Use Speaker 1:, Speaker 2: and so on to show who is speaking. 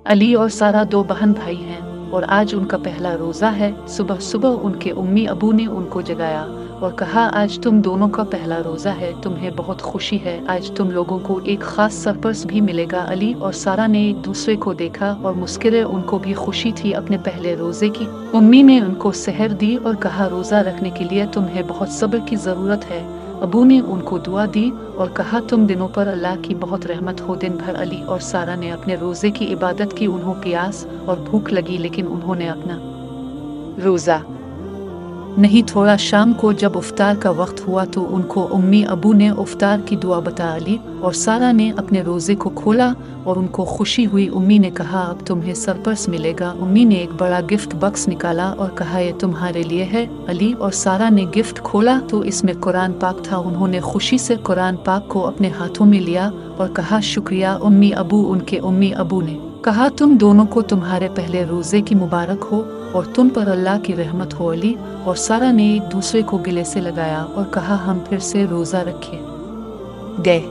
Speaker 1: अली और सारा दो बहन भाई हैं और आज उनका पहला रोज़ा है। सुबह सुबह उनके उम्मी अबू ने उनको जगाया और कहा, आज तुम दोनों का पहला रोज़ा है, तुम्हें बहुत खुशी है, आज तुम लोगों को एक ख़ास सरप्राइज़ भी मिलेगा। अली और सारा ने एक दूसरे को देखा और मुस्कुराए, उनको भी खुशी थी अपने पहले रोज़े की। उम्मी ने उनको सहर दी और कहा, रोज़ा रखने के लिए तुम्हें बहुत सब्र की ज़रूरत है। अबू ने उनको दुआ दी और कहा, तुम दिनों पर अल्लाह की बहुत रहमत हो। दिन भर अली और सारा ने अपने रोज़े की इबादत की। उन्हें प्यास और भूख लगी लेकिन उन्होंने अपना रोज़ा नहीं छोड़ा। शाम को जब इफ्तार का वक्त हुआ तो उनको उम्मी अबू ने इफ्तार की दुआ बता। अली और सारा ने अपने रोज़े को खोला और उनको खुशी हुई। उम्मी ने कहा, अब तुम्हें सरप्राइज़ मिलेगा। उम्मी ने एक बड़ा गिफ्ट बॉक्स निकाला और कहा, यह तुम्हारे लिए है। अली और सारा ने गिफ्ट खोला तो इसमें कुरान पाक था। उन्होंने खुशी से कुरान पाक को अपने हाथों में लिया और कहा, शुक्रिया उम्मी अबू। उनके उम्मी अबू ने कहा, तुम दोनों को तुम्हारे पहले रोज़े की मुबारक हो और तुम पर अल्लाह की रहमत हो। अली और सारा ने एक दूसरे को गले से लगाया और कहा, हम फिर से रोज़ा रखे गए।